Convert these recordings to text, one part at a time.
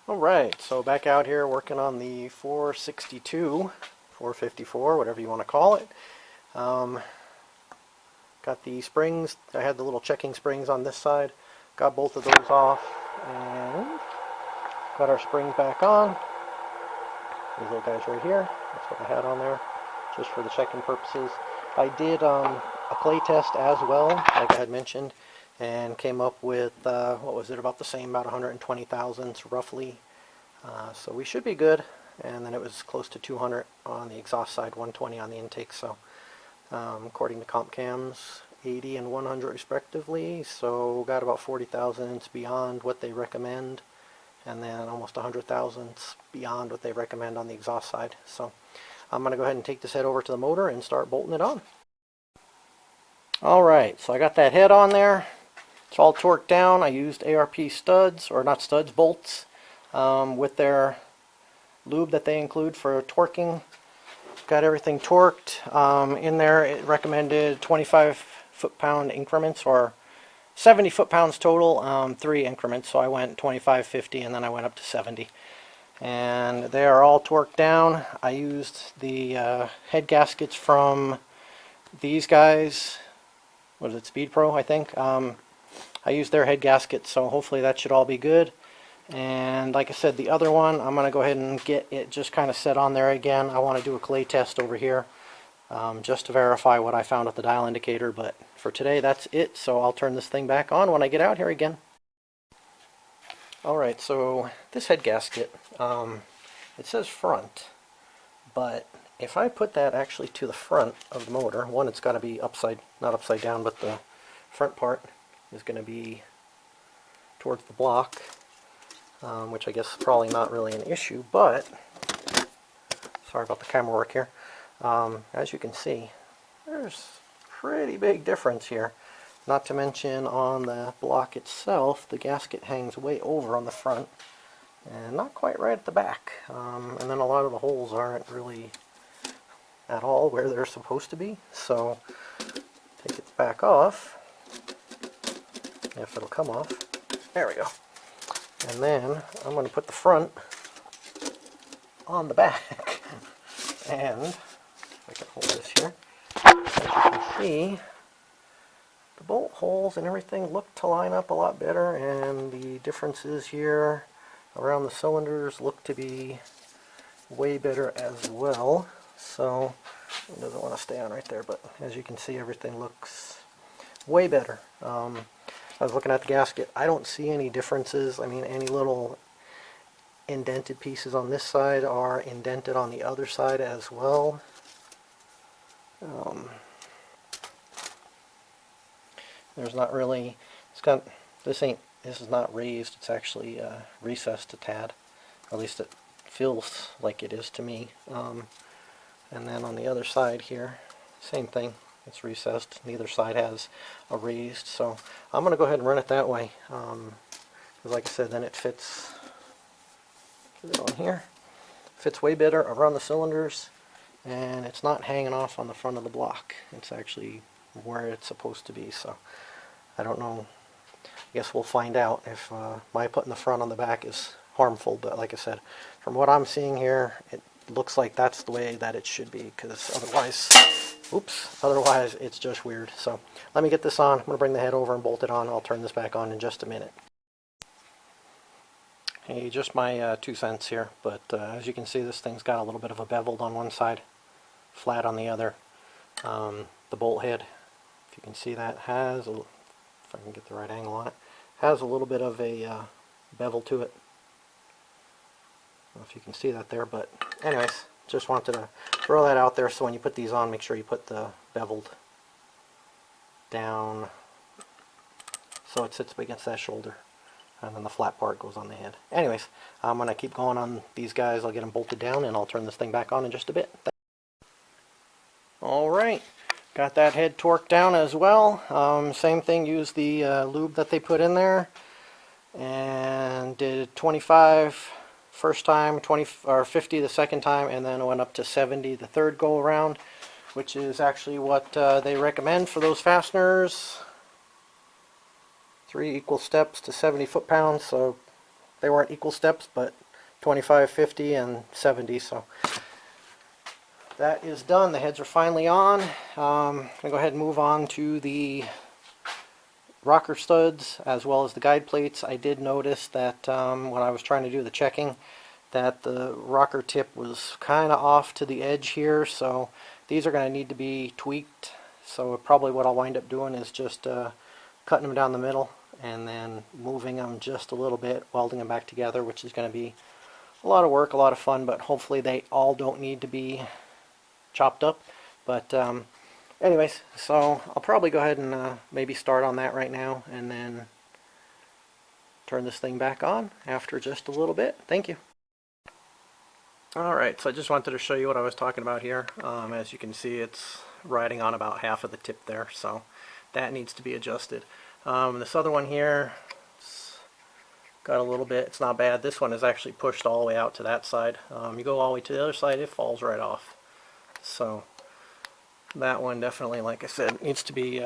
Alright, so back out here working on the 462, 454, whatever you want to call it. Got the springs, I had the little checking springs on this side, got both of those off, and got our springs back on. These little guys right here, that's what I had on there, just for the checking purposes. I did a clay test as well, like I had mentioned, and came up with, what was it, about the same, about 120 thousandths roughly. So we should be good, and then it was close to 200 on the exhaust side, 120 on the intake, so according to comp cams, 80 and 100 respectively, so got about 40 thousandths beyond what they recommend, and then almost 100 thousandths beyond what they recommend on the exhaust side. So I'm going to go ahead and take this head over to the motor and start bolting it on. Alright, so I got that head on there. It's all torqued down. I used ARP studs, or not studs, bolts, with their lube that they include for torquing. Got everything torqued. In there it recommended 25 foot-pound increments, or 70 foot-pounds total, 3 increments. So I went 25, 50, and then I went up to 70. And they are all torqued down. I used the head gaskets from these guys. What is it, Speed Pro, I think. I used their head gaskets, so hopefully that should all be good. And like I said, the other one, I'm going to go ahead and get it just kind of set on there again. I want to do a clay test over here just to verify what I found with the dial indicator. But for today, that's it. So I'll turn this thing back on when I get out here again. Alright, so this head gasket, it says front, but if I put that actually to the front of the motor, one, it's got to be upside, not upside down, but the front part is going to be towards the block, which I guess is probably not really an issue, but sorry about the camera work here. As you can see, there's a pretty big difference here. Not to mention on the block itself, the gasket hangs way over on the front and not quite right at the back. And then a lot of the holes aren't really at all where they're supposed to be. So take it back off, if it'll come off. There we go. And then I'm going to put the front on the back. And if I can hold this here, as you can see, the bolt holes and everything look to line up a lot better, and the differences here around the cylinders look to be way better as well. So it doesn't want to stay on right there, but as you can see, everything looks way better. I was looking at the gasket. I don't see any differences. I mean, any little indented pieces on this side are indented on the other side as well. There's not really, this is not raised, it's actually recessed a tad. At least it feels like it is to me. And then on the other side here, same thing, it's recessed. Neither side has a raised, so I'm going to go ahead and run it that way. Because like I said, then it fits, get it on here, fits way better around the cylinders, and it's not hanging off on the front of the block. It's actually where it's supposed to be. So I don't know, I guess we'll find out if my putting the front on the back is harmful, but like I said, from what I'm seeing here, it looks like that's the way that it should be, because otherwise it's just weird. So let me get this on. I'm going to bring the head over and bolt it on. I'll turn this back on in just a minute. Hey, just my 2 cents here, but as you can see, this thing's got a little bit of a beveled on one side, flat on the other. The bolt head, if you can see that, has, if I can get the right angle on it, has a little bit of a bevel to it. I don't know if you can see that there, but anyways, just wanted to throw that out there, so when you put these on, make sure you put the beveled down so it sits up against that shoulder, and then the flat part goes on the head. Anyways, I'm going to keep going on these guys. I'll get them bolted down, and I'll turn this thing back on in just a bit. Alright, got that head torqued down as well. Same thing, used the lube that they put in there, and did 25 first time, 20 or 50 the second time, and then it went up to 70 the third go around, which is actually what they recommend for those fasteners. 3 equal steps to 70 foot-pounds, so They weren't equal steps, but 25, 50, and 70. So that is done. The heads are finally on. I'm going to go ahead and move on to the rocker studs as well as the guide plates. I did notice that when I was trying to do the checking, that the rocker tip was kind of off to the edge here, so these are going to need to be tweaked. So probably what I'll wind up doing is just cutting them down the middle and then moving them just a little bit, welding them back together, which is going to be a lot of work, a lot of fun, but hopefully they all don't need to be chopped up. But anyways, so I'll probably go ahead and maybe start on that right now and then turn this thing back on after just a little bit. Thank you. Alright, so I just wanted to show you what I was talking about here. As you can see, it's riding on about half of the tip there, so that needs to be adjusted. This other one here, it's got a little bit, it's not bad. This one is actually pushed all the way out to that side. You go all the way to the other side, it falls right off. So that one definitely, like I said, needs to be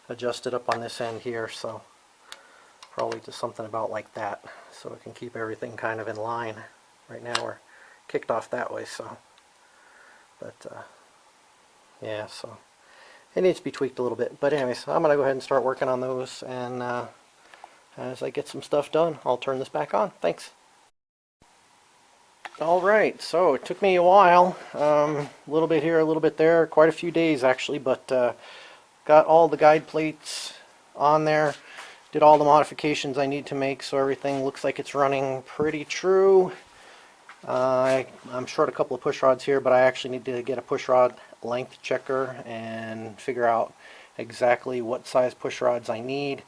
adjusted up on this end here, so probably just something about like that, so it can keep everything kind of in line. Right now we're kicked off that way, so, but yeah, so it needs to be tweaked a little bit. But anyways, I'm gonna go ahead and start working on those, and as I get some stuff done, I'll turn this back on. Thanks. Alright, so it took me a while, a little bit here, a little bit there, quite a few days actually, but got all the guide plates on there, did all the modifications I need to make, so everything looks like it's running pretty true. I'm short a couple of push rods here, but I actually need to get a push rod length checker and figure out exactly what size push rods I need.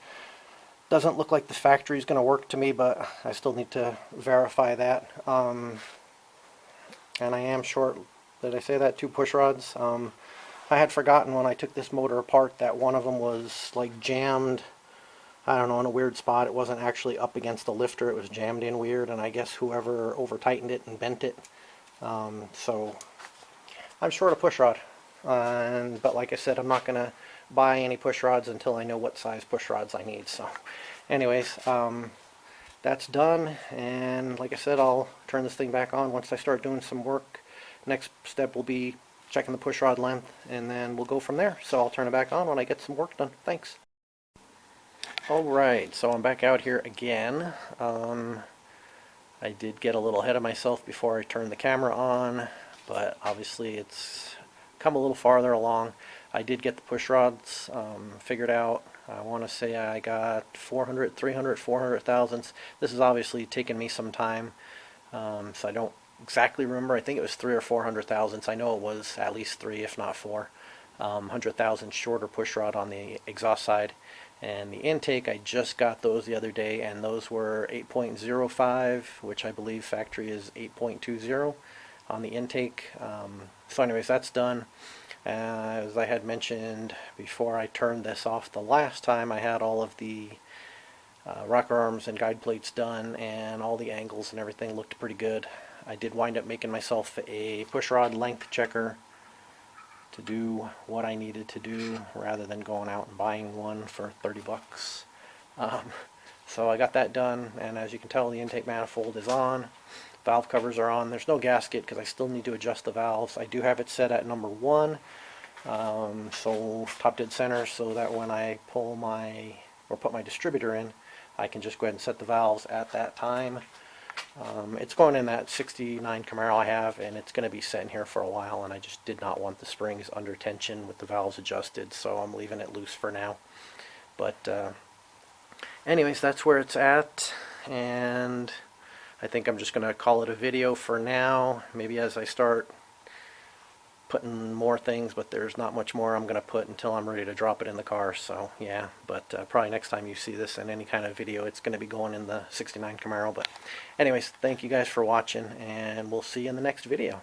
Doesn't look like the factory is going to work to me, but I still need to verify that. And I am short, did I say that, 2 push rods. I had forgotten when I took this motor apart that one of them was like jammed, I don't know, in a weird spot. It wasn't actually up against the lifter, it was jammed in weird, and I guess whoever over tightened it and bent it. So I'm short a push rod, but like I said, I'm not going to buy any push rods until I know what size push rods I need. So anyways, that's done, and like I said, I'll turn this thing back on once I start doing some work. Next step will be checking the push rod length, and then we'll go from there. So I'll turn it back on when I get some work done. Thanks. Alright, so I'm back out here again. I did get a little ahead of myself before I turned the camera on, but obviously it's come a little farther along. I did get the push rods figured out. I want to say I got 400, 300, 400 thousandths. This has obviously taken me some time, so I don't exactly remember. I think it was 3 or 400 thousandths. I know it was at least 3, if not 4. 100 thousandths shorter push rod on the exhaust side. And the intake, I just got those the other day, and those were 8.05, which I believe factory is 8.20 on the intake. So anyways, that's done. As I had mentioned before I turned this off the last time, I had all of the rocker arms and guide plates done, and all the angles and everything looked pretty good. I did wind up making myself a push rod length checker to do what I needed to do rather than going out and buying one for 30 bucks. So I got that done, and as you can tell, the intake manifold is on. Valve covers are on. There's no gasket because I still need to adjust the valves. I do have it set at number 1, so top dead center, so that when I pull my, or put my distributor in, I can just go ahead and set the valves at that time. It's going in that 69 Camaro I have, and it's going to be sitting here for a while, and I just did not want the springs under tension with the valves adjusted, so I'm leaving it loose for now. But anyways, that's where it's at, and I think I'm just going to call it a video for now. Maybe as I start putting more things, but there's not much more I'm going to put until I'm ready to drop it in the car. So yeah, but probably next time you see this in any kind of video, it's going to be going in the 69 Camaro. But anyways, thank you guys for watching, and we'll see you in the next video.